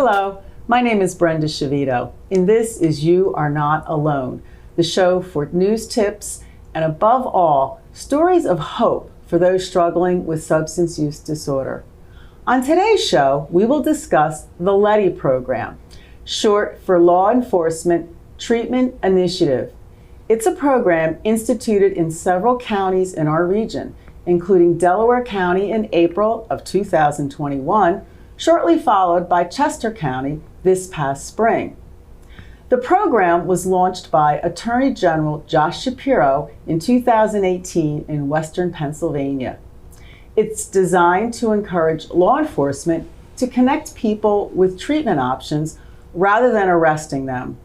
Hello, my name is Brenda Schivito, and this is You Are Not Alone, the show for news tips and, above all, stories of hope for those struggling with substance use disorder. On today's show, we will discuss the LETI program, short for Law Enforcement Treatment Initiative. It's a program instituted in several counties in our region, including Delaware County in April of 2021, shortly followed by Chester County this past spring. The program was launched by Attorney General Josh Shapiro in 2018 in Western Pennsylvania. It's designed to encourage law enforcement to connect people with treatment options rather than arresting them.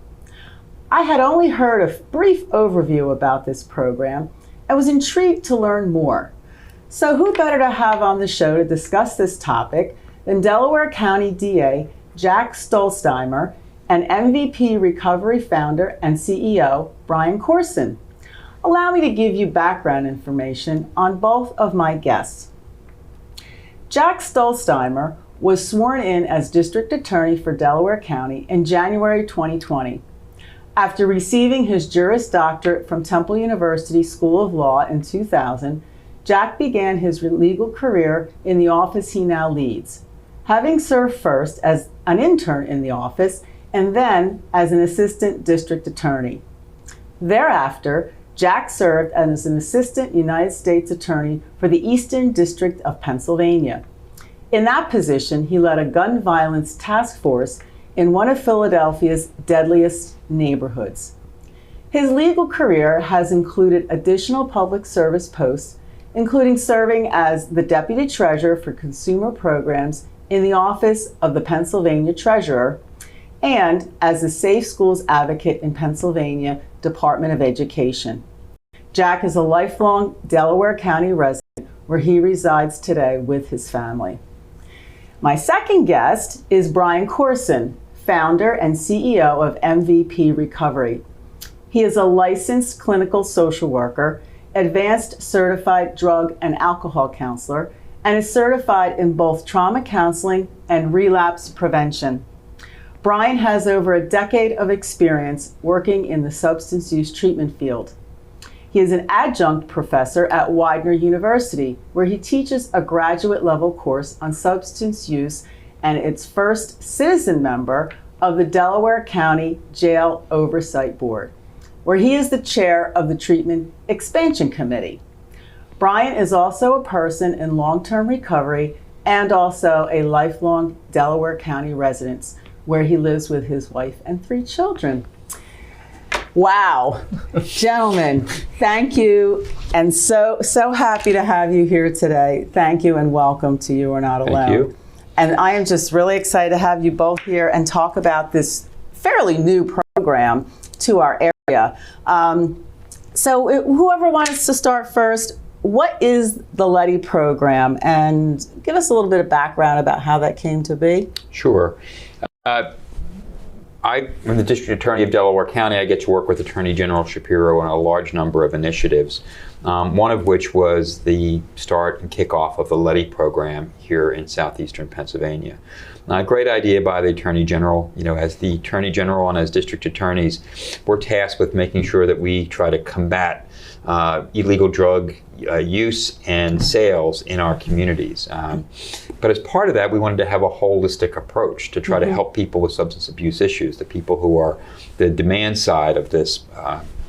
I had only heard a brief overview about this program and was intrigued to learn more. So who better to have on the show to discuss this topic than Delaware County DA Jack Stollsteimer and MVP Recovery founder and CEO Brian Corson. Allow me to give you background information on both of my guests. Jack Stollsteimer was sworn in as District Attorney for Delaware County in January 2020. After receiving his Juris Doctorate from Temple University School of Law in 2000, Jack began his legal career in the office he now leads, having served first as an intern in the office and then as an assistant district attorney. Thereafter, Jack served as an assistant United States attorney for the Eastern District of Pennsylvania. In that position, he led a gun violence task force in one of Philadelphia's deadliest neighborhoods. His legal career has included additional public service posts, including serving as the Deputy Treasurer for Consumer Programs in the Office of the Pennsylvania Treasurer and as the Safe Schools Advocate in Pennsylvania Department of Education. Jack is a lifelong Delaware County resident where he resides today with his family. My second guest is Brian Corson, founder and CEO of MVP Recovery. He is a licensed clinical social worker, advanced certified drug and alcohol counselor, and is certified in both trauma counseling and relapse prevention. Brian has over a decade of experience working in the substance use treatment field. He is an adjunct professor at Widener University, where he teaches a graduate level course on substance use and its first citizen member of the Delaware County Jail Oversight Board, where he is the chair of the Treatment Expansion Committee. Brian is also a person in long-term recovery and also a lifelong Delaware County resident, where he lives with his wife and 3 children. Wow, gentlemen, thank you, and so happy to have you here today. Thank you and welcome to You Are Not Alone. Thank you. And I am just really excited to have you both here and talk about this fairly new program to our area. So whoever wants to start first, what is the LETI program? And give us a little bit of background about how that came to be. Sure. I'm the District Attorney of Delaware County. I get to work with Attorney General Shapiro on a large number of initiatives, one of which was the start and kickoff of the LETI program here in southeastern Pennsylvania. A great idea by the Attorney General. You know, as the Attorney General and as District Attorneys, we're tasked with making sure that we try to combat illegal drug use and sales in our communities. But as part of that, we wanted to have a holistic approach to try to help people with substance abuse issues, the people who are the demand side of this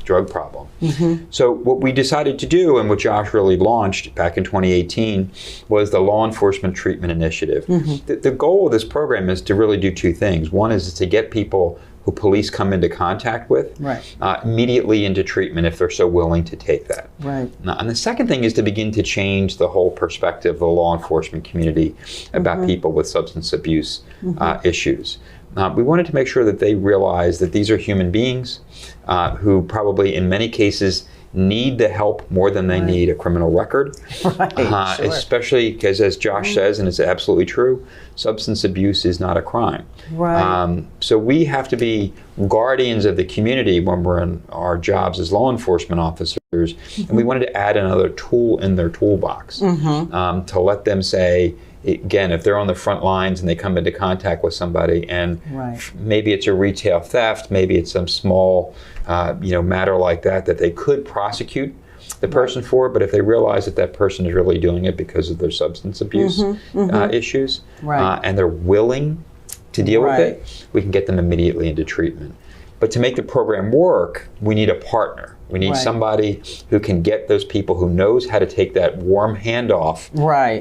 drug problem. So what we decided to do, and what Josh really launched back in 2018, was the Law Enforcement Treatment Initiative. The goal of this program is to really do 2 things. One is to get people who police come into contact with immediately into treatment if they're so willing to take that. And the second thing is to begin to change the whole perspective of the law enforcement community about people with substance abuse issues. We wanted to make sure that they realize that these are human beings who probably in many cases need the help more than they need a criminal record. Especially because, as Josh says, and it's absolutely true, substance abuse is not a crime. So we have to be guardians of the community when we're in our jobs as law enforcement officers, and we wanted to add another tool in their toolbox to let them say, again, if they're on the front lines and they come into contact with somebody, and maybe it's a retail theft, maybe it's some small, matter like that they could prosecute the person for, but if they realize that that person is really doing it because of their substance abuse issues, and they're willing to deal with it, we can get them immediately into treatment. But to make the program work, we need a partner. We need somebody who can get those people, who knows how to take that warm handoff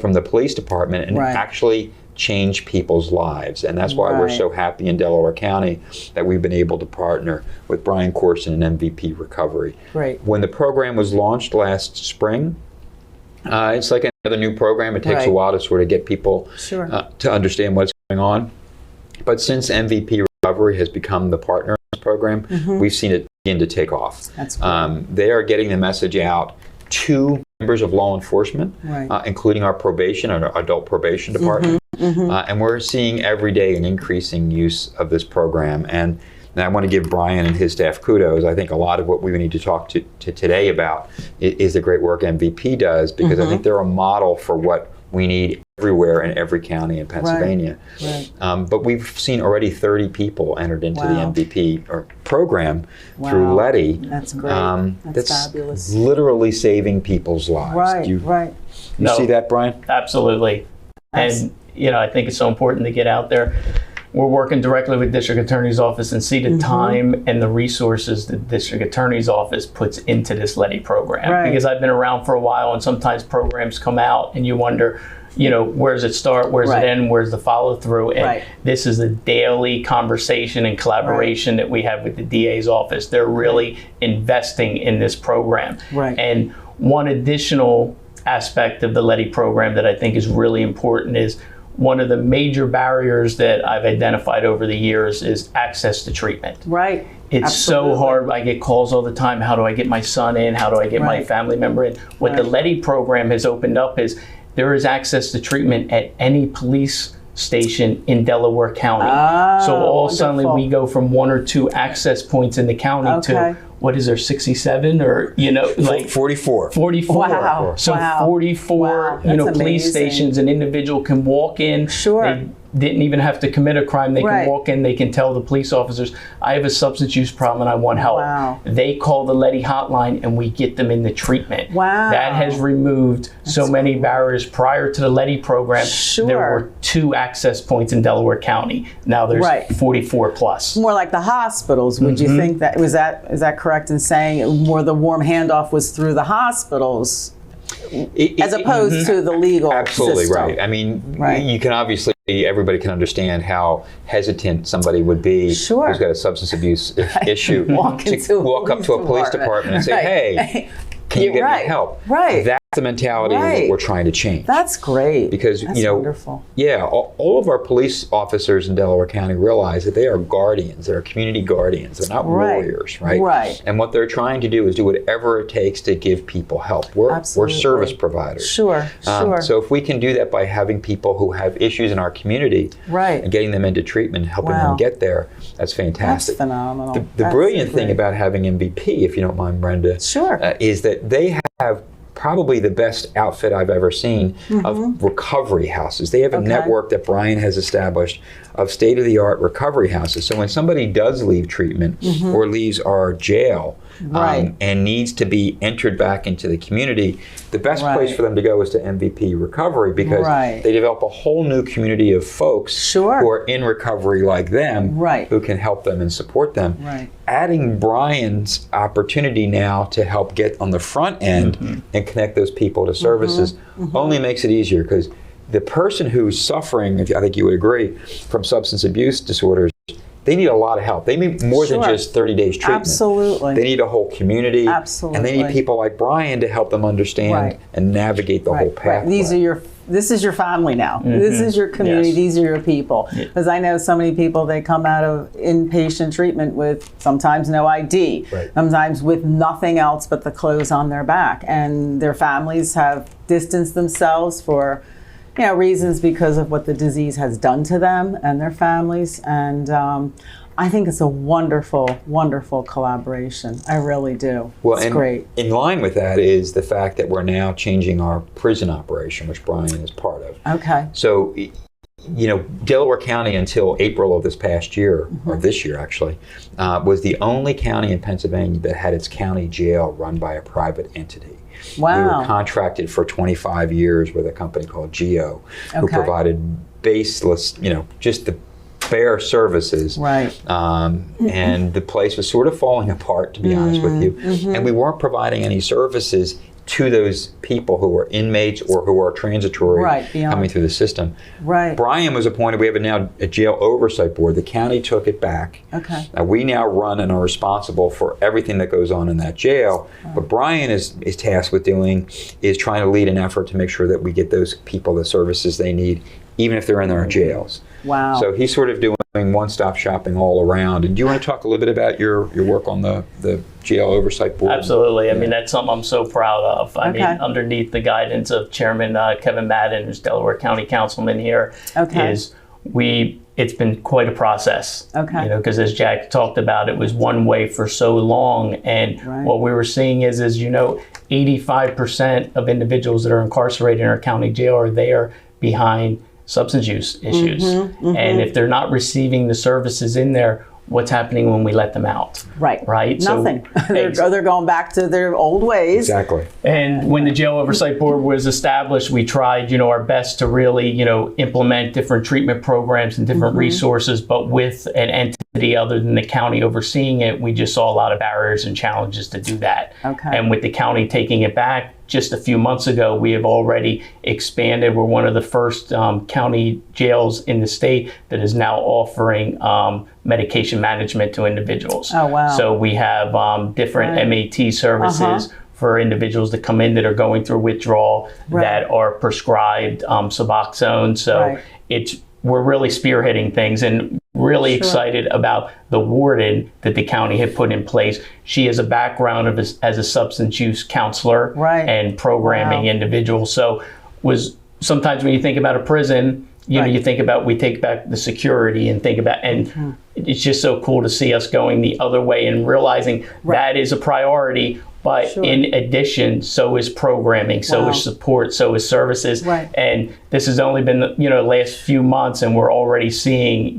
from the police department and actually change people's lives. And that's why we're so happy in Delaware County that we've been able to partner with Brian Corson and MVP Recovery. When the program was launched last spring, it's like another new program. It takes a while to sort of get people to understand what's going on. But since MVP Recovery has become the partner in this program, we've seen it begin to take off. They are getting the message out to members of law enforcement, including our probation, our adult probation department. And we're seeing every day an increasing use of this program. And I want to give Brian and his staff kudos. I think a lot of what we need to talk to today about is the great work MVP does, because I think they're a model for what we need everywhere in every county in Pennsylvania. But we've seen already 30 people entered into the MVP program through LETI. That's great. That's fabulous. Literally saving people's lives. You see that, Brian? Absolutely. And I think it's so important to get out there. We're working directly with District Attorney's Office and see the time and the resources the District Attorney's Office puts into this LETI program. Because I've been around for a while, and sometimes programs come out and you wonder, where does it start, where's it end, where's the follow through? And this is a daily conversation and collaboration that we have with the DA's office. They're really investing in this program. And one additional aspect of the LETI program that I think is really important is one of the major barriers that I've identified over the years is access to treatment. It's so hard. I get calls all the time. How do I get my son in? How do I get my family member in? What the LETI program has opened up is there is access to treatment at any police station in Delaware County. So all suddenly we go from 1 or 2 access points in the county to, what is there, 67 or, like 44. 44. Wow. So 44, police stations, an individual can walk in. They didn't even have to commit a crime. They can walk in, they can tell the police officers, I have a substance use problem and I want help. They call the LETI hotline and we get them into treatment. That has removed so many barriers. Prior to the LETI program, there were 2 access points in Delaware County. Now there's 44 plus. More like the hospitals. Would you think that, is that correct in saying more the warm handoff was through the hospitals as opposed to the legal Absolutely system? right. I mean, you can obviously, everybody can understand how hesitant somebody would be who's got a substance abuse issue to walk up to a police department and say, hey, can you get me help? That's the mentality that we're trying to change. That's great. Because, That's wonderful. All of our police officers in Delaware County realize that they are guardians. They're community guardians. They're not lawyers, right? And what they're trying to do is do whatever it takes to give people help. We're service providers. So if we can do that by having people who have issues in our community and getting them into treatment, helping them get there, that's fantastic. That's phenomenal. The brilliant thing about having MVP, if you don't mind, Brenda, is that they have probably the best outfit I've ever seen of recovery houses. They have a network that Brian has established of state-of-the-art recovery houses. So when somebody does leave treatment or leaves our jail and needs to be entered back into the community, the best place for them to go is to MVP Recovery, because they develop a whole new community of folks who are in recovery like them, who can help them and support them. Adding Brian's opportunity now to help get on the front end and connect those people to services only makes it easier, because the person who's suffering, I think you would agree, from substance abuse disorders, they need a lot of help. They need more than just 30 days treatment. They need a whole community. And they need people like Brian to help them understand and navigate the whole pathway. This is your family now. This is your community. These are your people. Because I know so many people, they come out of inpatient treatment with sometimes no ID, sometimes with nothing else but the clothes on their back. And their families have distanced themselves for reasons because of what the disease has done to them and their families. And I think it's a wonderful, wonderful collaboration. I really do. Well, it's and great. In line with that is the fact that we're now changing our prison operation, which Brian is part of. Okay. So, Delaware County until April of this past year, or this year actually, was the only county in Pennsylvania that had its county jail run by a private entity. Wow. We were contracted for 25 years with a company called GEO, who provided baseless, just the bare services. Right. And the place was sort of falling apart, to be honest with you. And we weren't providing any services to those people who were inmates or who are transitory coming through the system. Right. Brian was appointed. We have now a jail oversight board. The county took it back. Okay. We now run and are responsible for everything that goes on in that jail. What Brian is tasked with doing is trying to lead an effort to make sure that we get those people the services they need, even if they're in our jails. Wow. So he's sort of doing one-stop shopping all around. And do you want to talk a little bit about your work on the jail oversight board? Absolutely. I mean, that's something I'm so proud of. I mean, underneath the guidance of Chairman Kevin Madden, who's Delaware County Councilman here, it's been quite a process. Okay. Because as Jack talked about, it was one way for so long. And what we were seeing is 85% of individuals that are incarcerated in our county jail are there behind substance use issues. And if they're not receiving the services in there, what's happening when we let them out? Right. Nothing. So, they're going back to their old ways. Exactly. And when the Jail Oversight Board was established, we tried, our best to really, implement different treatment programs and different resources, but with an entity other than the county overseeing it, we just saw a lot of barriers and challenges to do that. Okay. And with the county taking it back, just a few months ago, we have already expanded. We're one of the first county jails in the state that is now offering medication management to individuals. Oh, wow. So we have different MAT services for individuals that come in that are going through withdrawal that are prescribed Suboxone. So we're really spearheading things and really excited about the warden that the county had put in place. She has a background as a substance use counselor and programming individual. So sometimes when you think about a prison, you think about, we take back the security and think about, and it's just so cool to see us going the other way and realizing that is a priority. But in addition, so is programming, so is support, so is services. And this has only been, the last few months, and we're already seeing,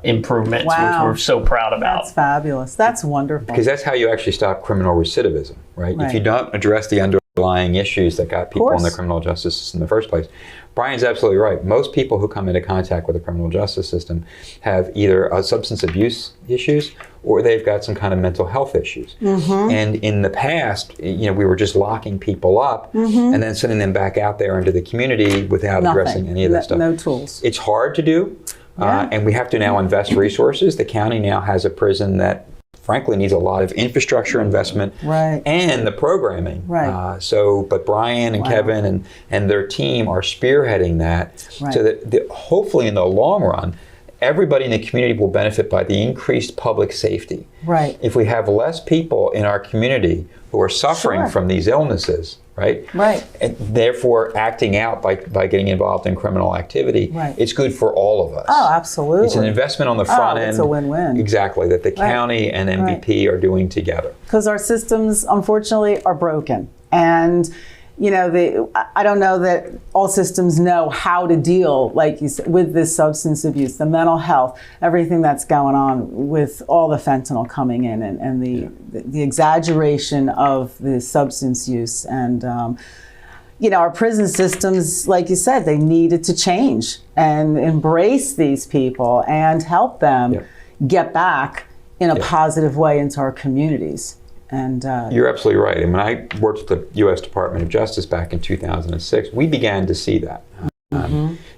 improvements, which we're so proud about. That's fabulous. That's wonderful. Because that's how you actually stop criminal recidivism, right? If you don't address the underlying issues that got people in the criminal justice system in the first place. Brian's absolutely right. Most people who come into contact with the criminal justice system have either substance abuse issues or they've got some kind of mental health issues. And in the past, we were just locking people up and then sending them back out there into the community without addressing any of that stuff. No tools. It's hard to do, and we have to now invest resources. The county now has a prison that frankly needs a lot of infrastructure investment and the programming. But Brian and Kevin and their team are spearheading that so that hopefully in the long run, everybody in the community will benefit by the increased public safety. If we have less people in our community who are suffering from these illnesses, and therefore acting out by getting involved in criminal activity, it's good for all of us. Oh, absolutely. It's an investment on the front end. It's a win-win. Exactly, that the county and MVP are doing together. Because our systems, unfortunately, are broken. And I don't know that all systems know how to deal, like you said, with this substance abuse, the mental health, everything that's going on with all the fentanyl coming in and the exaggeration of the substance use. And, our prison systems, like you said, they needed to change and embrace these people and help them get back in a positive way into our communities. And you're absolutely right. And when I worked with the U.S. Department of Justice back in 2006, we began to see that.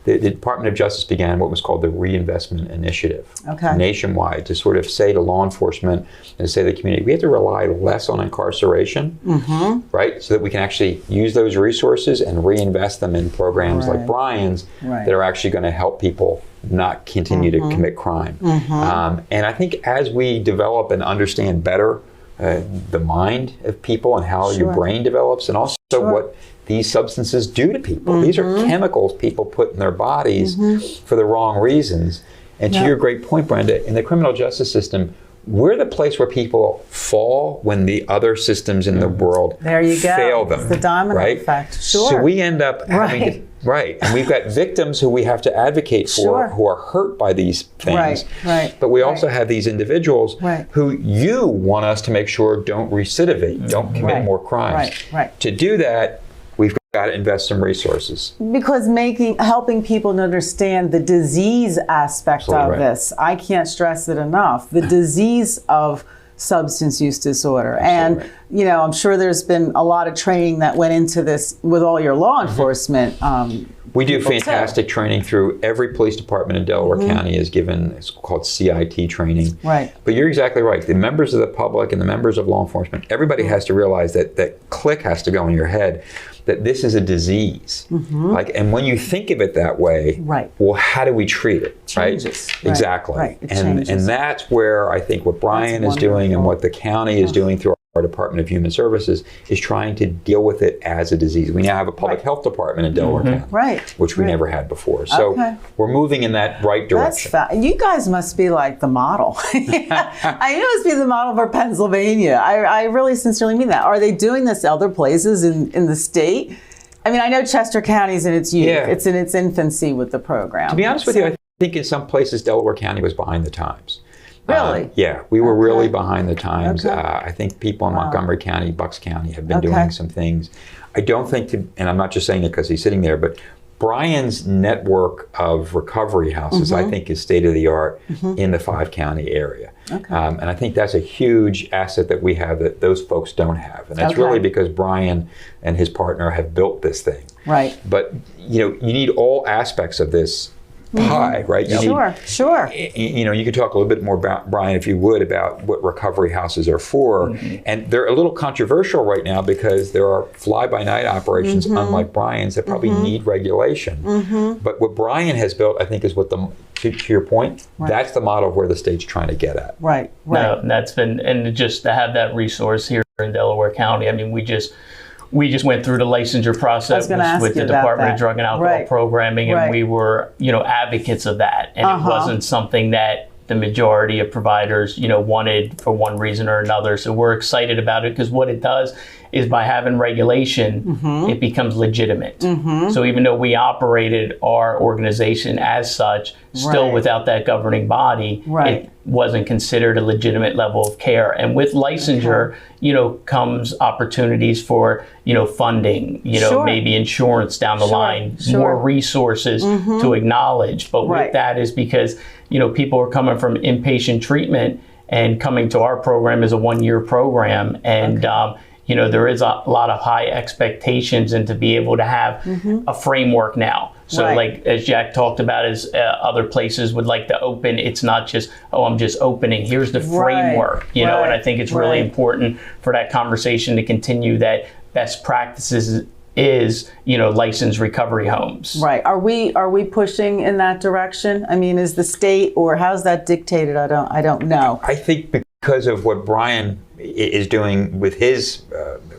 The Department of Justice began what was called the Reinvestment Initiative nationwide to sort of say to law enforcement and say to the community, we have to rely less on incarceration, so that we can actually use those resources and reinvest them in programs like Brian's that are actually going to help people not continue to commit crime. And I think as we develop and understand better the mind of people and how your brain develops, and also what these substances do to people. These are chemicals people put in their bodies for the wrong reasons. And to your great point, Brenda, in the criminal justice system, we're the place where people fall when the other systems in the world fail them. It's the domino effect. Sure. So we end up having and we've got victims who we have to advocate for who are hurt by these things. But we also have these individuals who you want us to make sure don't recidivate, don't commit more crimes. To do that, we've got to invest some resources. Because helping people to understand the disease aspect of this, I can't stress it enough. The disease of substance use disorder. And, you know, I'm sure there's been a lot of training that went into this with all your law enforcement. We do fantastic training through every police department in Delaware County is given, it's called CIT training. But you're exactly right. The members of the public and the members of law enforcement, everybody has to realize that click has to go in your head, that this is a disease. And when you think of it that way, well, how do we treat it? Changes. Exactly. And that's where I think what Brian is doing and what the county is doing through our Department of Human Services is trying to deal with it as a disease. We now have a public health department in Delaware County, which we never had before. So we're moving in that right direction. You guys must be like the model. I must be the model for Pennsylvania. I really sincerely mean that. Are they doing this other places in the state? I mean, I know Chester County's in its youth. It's in its infancy with the program. To be honest with you, I think in some places Delaware County was behind the times. Really? Yeah, we were really behind the times. I think people in Montgomery County, Bucks County have been doing some things. I don't think, and I'm not just saying it because he's sitting there, but Brian's network of recovery houses, I think, is state of the art in the 5-county area. And I think that's a huge asset that we have that those folks don't have. And that's really because Brian and his partner have built this thing. But, you know, you need all aspects of this pie, right? Sure. You know, you could talk a little bit more about, Brian, if you would, about what recovery houses are for. And they're a little controversial right now because there are fly-by-night operations, unlike Brian's, that probably need regulation. But what Brian has built, I think, is what to your point, that's the model of where the state's trying to get at. No, that's been, and just to have that resource here in Delaware County, I mean, we just went through the licensure process with the Department of Drug and Alcohol Programming, and we were, you know, advocates of that. And it wasn't something that the majority of providers, you know, wanted for one reason or another. So we're excited about it because what it does is by having regulation, it becomes legitimate. So even though we operated our organization as such, still without that governing body, it wasn't considered a legitimate level of care. And with licensure, you know, comes opportunities for, you know, funding, you know, maybe insurance down the line, more resources to acknowledge. But with that is because, you know, people are coming from inpatient treatment and coming to our program as a 1-year program. And, you know, there is a lot of high expectations, and to be able to have a framework now. So like, as Jack talked about, as other places would like to open, it's not just, oh, I'm just opening. Here's the framework, you know, and I think it's really important for that conversation to continue, that best practices is, you know, licensed recovery homes. Are we pushing in that direction? I mean, is the state, or how's that dictated? I don't know. I think because of what Brian is doing with his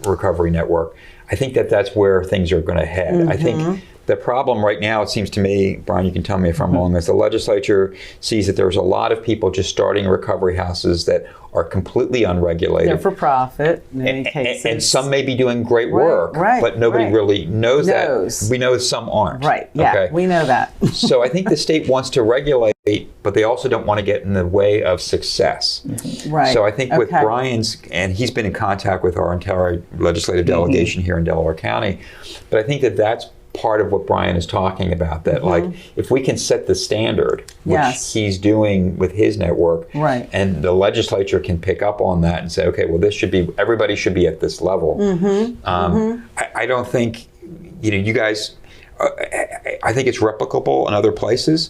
recovery network, I think that's where things are going to head. I think the problem right now, it seems to me, Brian, you can tell me if I'm wrong, is the legislature sees that there's a lot of people just starting recovery houses that are completely unregulated. They're for profit in many cases. And some may be doing great work, but nobody really knows that. We know some aren't. We know that. So I think the state wants to regulate, but they also don't want to get in the way of success. So I think with Brian's, and he's been in contact with our entire legislative delegation here in Delaware County, but I think that's part of what Brian is talking about, that like, if we can set the standard, which he's doing with his network, and the legislature can pick up on that and say, okay, well, this should be, everybody should be at this level. I don't think, you know, you guys, I think it's replicable in other places,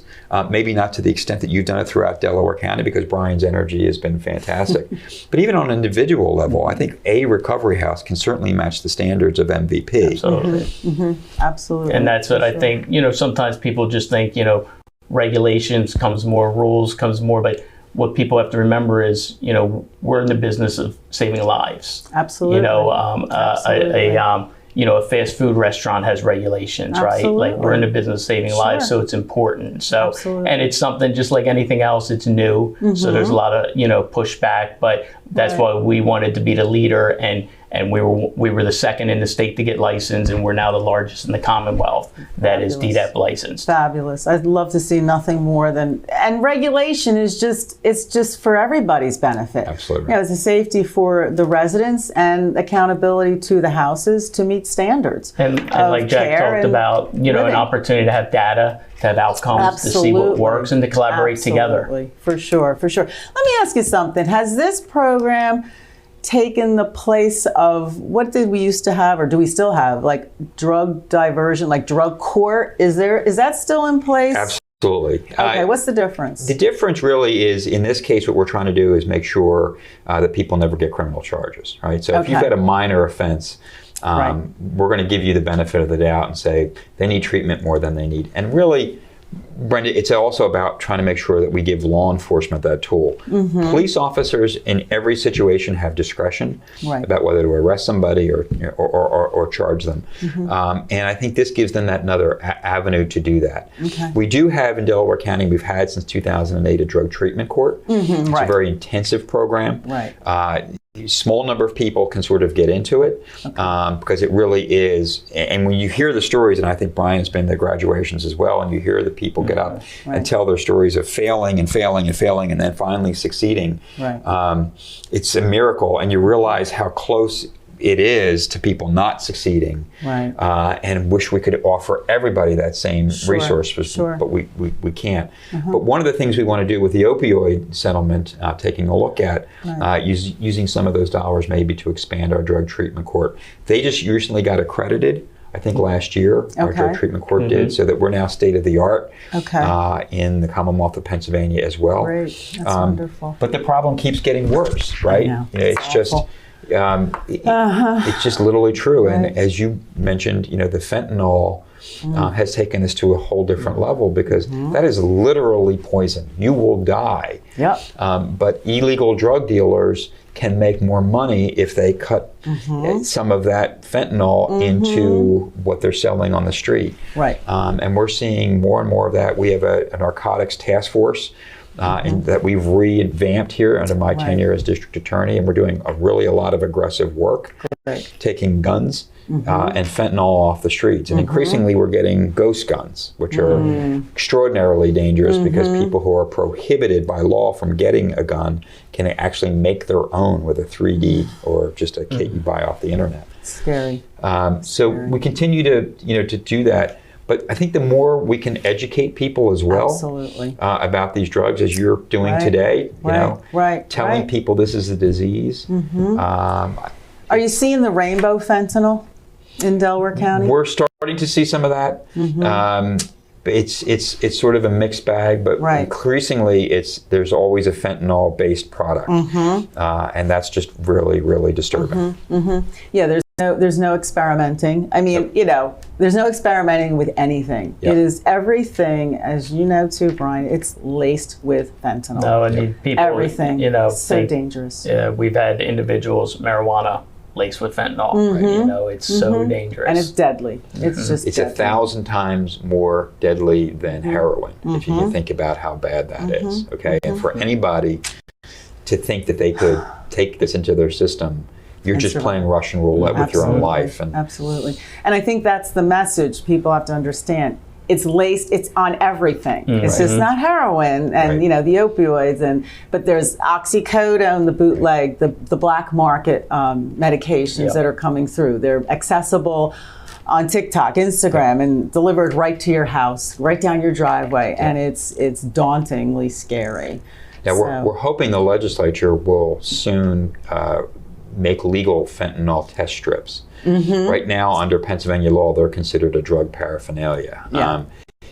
maybe not to the extent that you've done it throughout Delaware County, because Brian's energy has been fantastic. But even on an individual level, I think a recovery house can certainly match the standards of MVP. Absolutely. Absolutely. And that's what I think, you know, sometimes people just think, you know, regulations comes more, rules comes more, but what people have to remember is, you know, we're in the business of saving lives. Absolutely. You know, a fast food restaurant has regulations, Absolutely. right? Like we're in the business of saving lives, so it's important. So, Absolutely. and it's something just like anything else, it's new. So there's a lot of, pushback, but that's why we wanted to be the leader, and we were the second in the state to get licensed, and we're now the largest in the Commonwealth that is DDEP licensed. Fabulous. I'd love to see nothing more than, and regulation is just for everybody's benefit. Absolutely. It's a safety for the residents and accountability to the houses to meet standards. And like Jack talked about, an opportunity to have data, to have outcomes, to see what works, and to collaborate together. For sure. Let me ask you something. Has this program taken the place of, what did we used to have, or do we still have, like drug diversion, like drug court? Is that still in place? Absolutely. Okay, what's the difference? The difference really is, in this case, what we're trying to do is make sure that people never get criminal charges, right? So if you've got a minor offense, we're going to give you the benefit of the doubt and say they need treatment more than they need. And really, Brenda, it's also about trying to make sure that we give law enforcement that tool. Police officers in every situation have discretion about whether to arrest somebody or charge them. And I think this gives them that another avenue to do that. We do have in Delaware County, we've had since 2008 a drug treatment court. It's a very intensive program. Small number of people can sort of get into it because it really is. And when you hear the stories, and I think Brian's been to graduations as well, and you hear the people get up and tell their stories of failing and failing and failing and then finally succeeding, it's a miracle. And you realize how close it is to people not succeeding, and wish we could offer everybody that same resource, but we can't. But one of the things we want to do with the opioid settlement, taking a look at using some of those dollars maybe to expand our drug treatment court. They just recently got accredited, I think last year, our drug treatment court did, so that we're now state of the art in the Commonwealth of Pennsylvania as well. Great, that's wonderful. But the problem keeps getting worse, right? It's just it's just literally true. And as you mentioned, the fentanyl has taken this to a whole different level, because that is literally poison. You will die. But illegal drug dealers can make more money if they cut some of that fentanyl into what they're selling on the street. And we're seeing more and more of that. We have a narcotics task force and that we've revamped here under my tenure as district attorney, and we're doing a lot of aggressive work, taking guns and fentanyl off the streets. And increasingly we're getting ghost guns, which are extraordinarily dangerous because people who are prohibited by law from getting a gun can actually make their own with a 3D or just a kit you buy off the internet. Scary. So we continue to do that. But I think the more we can educate people as well about these drugs, as you're doing today, telling people this is a disease. Are you seeing the rainbow fentanyl in Delaware County? We're starting to see some of that. It's sort of a mixed bag, but increasingly there's always a fentanyl-based product, and that's just really, really disturbing. Yeah, there's no experimenting. I mean, there's no experimenting with anything. It is everything, as you know too, Brian, it's laced with fentanyl. No, I mean, people, everything, so dangerous. Yeah, we've had individuals, marijuana laced with fentanyl. It's so dangerous. And it's deadly. It's just It's deadly. 1,000 times more deadly than heroin, if you can think about how bad that is, okay? And for anybody to think that they could take this into their system, you're just playing Russian roulette with your own life. Absolutely. And I think that's the message people have to understand. It's laced, it's on everything. It's just not heroin and the opioids, but there's oxycodone, the bootleg, the black market medications that are coming through. They're accessible on TikTok, Instagram, and delivered right to your house, right down your driveway, and it's dauntingly scary. Now we're hoping the legislature will soon make legal fentanyl test strips. Right now, under Pennsylvania law, they're considered a drug paraphernalia.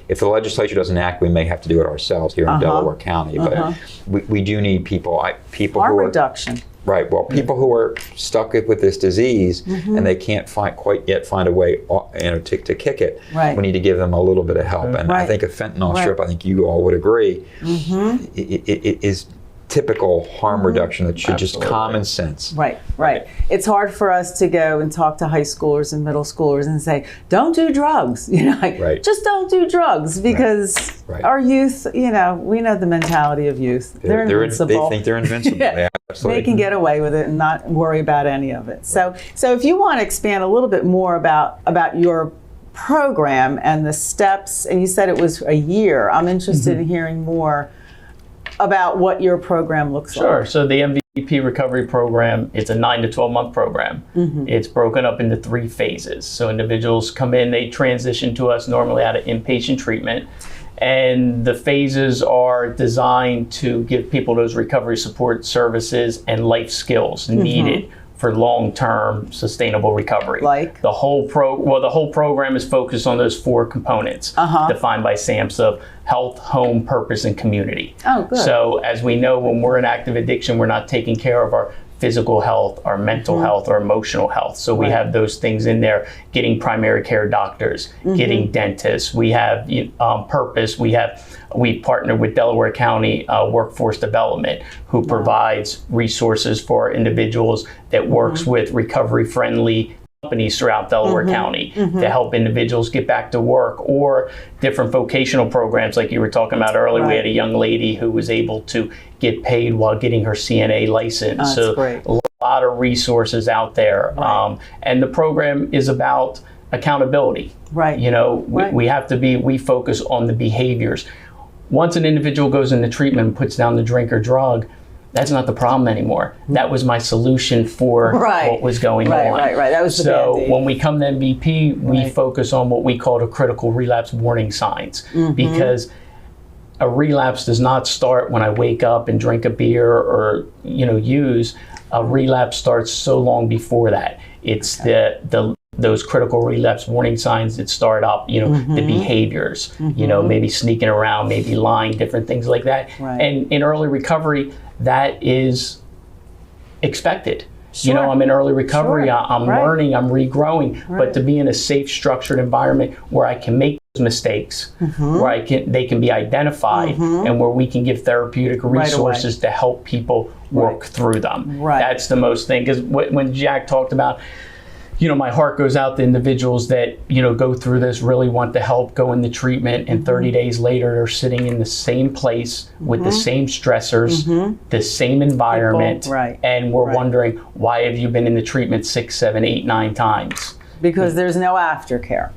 If the legislature doesn't act, we may have to do it ourselves here in Delaware County. But we do need people Harm reduction. Right. Well, people who are stuck with this disease and they can't quite yet find a way, to kick it. We need to give them a little bit of help. And I think a fentanyl strip, I think you all would agree, it is typical harm reduction. That should just Absolutely. common sense. Right, right. It's hard for us to go and talk to high schoolers and middle schoolers and say, don't do drugs. Like, Right. just don't do drugs, because Right. our youth, we know the mentality of youth. They're invincible. They think they're invincible. Yeah. Absolutely. They can get away with it and not worry about any of it. So if you want to expand a little bit more about your program and the steps, and you said it was a year, I'm interested in hearing more about what your program looks like. Sure. So the MVP recovery program, it's a 9 to 12 month program. It's broken up into 3 phases. So individuals come in, they transition to us normally out of inpatient treatment. And the phases are designed to give people those recovery support services and life skills needed for long-term sustainable recovery. Like? The whole program is focused on those 4 components defined by SAMHSA of health, home, purpose, and community. Oh, good. So as we know, when we're in active addiction, we're not taking care of our physical health, our mental health, our emotional health. So we have those things in there, getting primary care doctors, getting dentists. We have purpose. We partner with Delaware County Workforce Development, who provides resources for individuals, that works with recovery-friendly companies throughout Delaware County to help individuals get back to work, or different vocational programs like you were talking about earlier. Right. We had a young lady who was able to get paid while getting her CNA license. That's So great. a lot of resources out there. Right. And the program is about accountability. Right. We focus on the behaviors. Once an individual goes into treatment and puts down the drink or drug, that's not the problem anymore. That was my solution for what was going on. Right. That was the So Band-Aid. when we come to MVP, we focus on what we call the critical relapse warning signs, because a relapse does not start when I wake up and drink a beer or use. A relapse starts so long before that. It's those critical relapse warning signs that start up, the behaviors, maybe sneaking around, maybe lying, different things like that. Right. And in early recovery, that is expected. Sure. I'm in early recovery, Sure. I'm Right. learning, I'm regrowing, Right. but to be in a safe, structured environment where I can make those mistakes, where they can be identified, and where we can give therapeutic resources to help people work through them. Right. That's the most thing, because when Jack talked about, my heart goes out to individuals that, go through this, really want to help, go into treatment, and 30 days later, they're sitting in the same place with the same stressors, the same environment, People, right. and we're wondering, why have you been in the treatment 6, 7, 8, 9 times? Because there's no aftercare,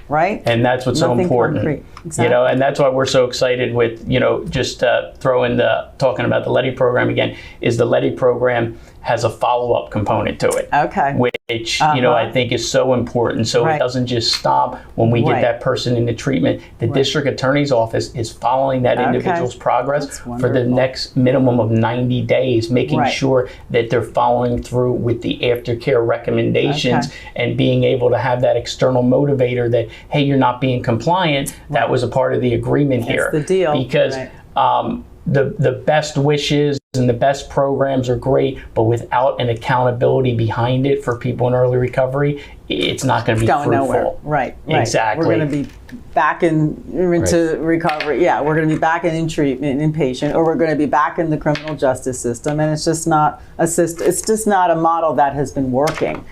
right? And that's what's so Nothing important. concrete. Exactly. And that's why we're so excited with, just talking about the LETI program again, is the LETI program has a follow-up component to it. Okay. Which, I think is so important. So Right. it doesn't just stop when we Right. get that person into treatment. The district attorney's office is following that individual's progress That's for the wonderful. next minimum of 90 days, making Right. sure that they're following through with the aftercare recommendations and being able to have that external motivator that, hey, you're not being compliant. That was a part of the agreement here. the deal. Because Right. the best wishes and the best programs are great, but without an accountability behind it for people in early recovery, it's not going to be Going fruitful. nowhere. Right. Exactly. We're going to be back into recovery. Yeah, we're going to be back in treatment, inpatient, or we're going to be back in the criminal justice system, and it's just not a system. It's just not a model that has been working.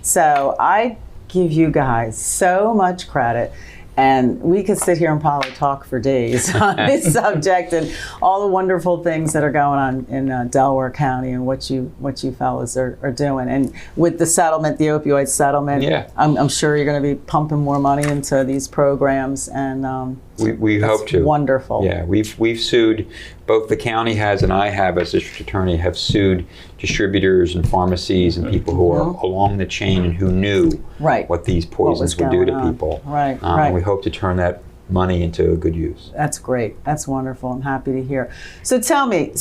So I give you guys so much credit. And we could sit here and probably talk for days on this subject and all the wonderful things that are going on in Delaware County and what you fellas are doing. And with the settlement, the opioid settlement, I'm sure you're going to be pumping more money into these programs. And we hope to. Wonderful. Yeah, we've sued, both the county has and I have as district attorney have sued distributors and pharmacies and people who are along the chain and who knew what these poisons would do to people. Right. We hope to turn that money into good use. That's great. That's wonderful. I'm happy to hear. So tell me,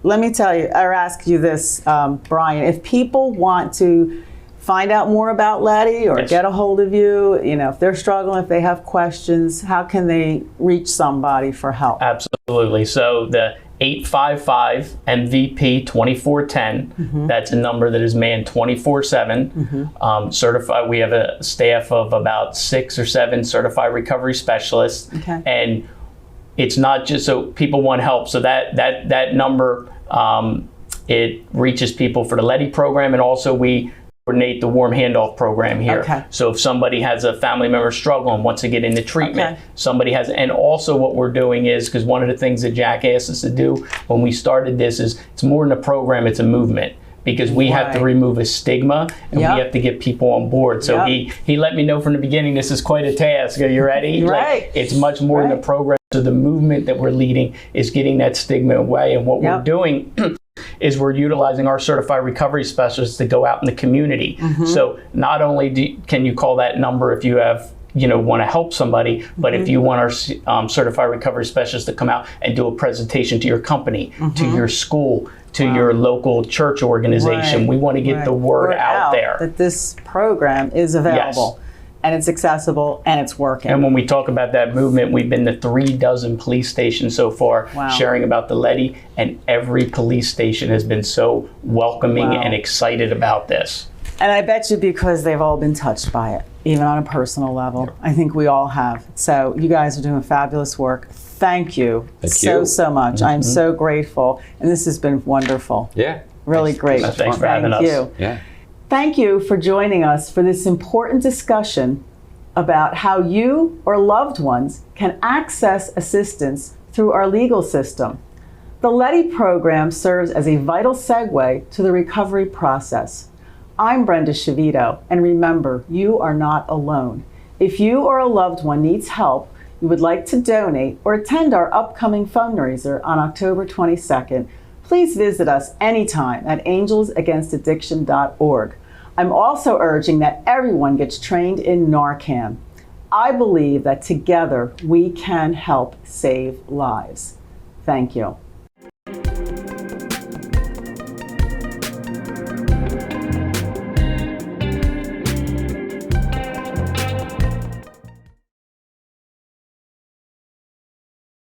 let me tell you, or ask you this, Brian, if people want to find out more about LETI or get a hold of you, if they're struggling, if they have questions, how can they reach somebody for help? Absolutely. So the 855 MVP 2410. That's a number that is manned 24/7. Certified. We have a staff of about 6 or 7 certified recovery specialists, and it's not just so people want help. So that number, it reaches people for the LETI program, and also we coordinate the warm handoff program here. Okay. So if somebody has a family member struggling, wants to get into treatment, Okay. somebody has, and also what we're doing is, because one of the things that Jack asked us to do when we started this is, it's more than a program, it's a movement. Because we have to Right. remove a stigma, and Yep. we have to get people on board. So Yep. he let me know from the beginning, this is quite a task. Are you ready? Right. Like, it's much more than Right. the program. So the movement that we're leading is getting that stigma away. And what Yep. we're doing is we're utilizing our certified recovery specialists to go out in the community. Mm-hmm. So not only can you call that number if you have, want to help somebody, but if you want our certified recovery specialist to come out and do a presentation to your company, to your school, to your local church organization, Right. we want to get Right. the word out there. that this program is available, and it's accessible, and it's working. And when we talk about that movement, we've been to 3 police stations so far, Wow. sharing about the LETI, and every police station has been so welcoming Wow. and excited about this. And I bet you because they've all been touched by it, even on a personal level. I think we all have. So you guys are doing fabulous work. Thank you so much. I'm so grateful. And this has been wonderful. Yeah. Really great. Thanks for having us. Thank you. Yeah. Thank you for joining us for this important discussion about how you or loved ones can access assistance through our legal system. The LETI program serves as a vital segue to the recovery process. I'm Brenda Schivito, and remember, you are not alone. If you or a loved one needs help, you would like to donate or attend our upcoming fundraiser on October 22nd, please visit us anytime at angelsagainstaddiction.org. I'm also urging that everyone gets trained in Narcan. I believe that together we can help save lives. Thank you.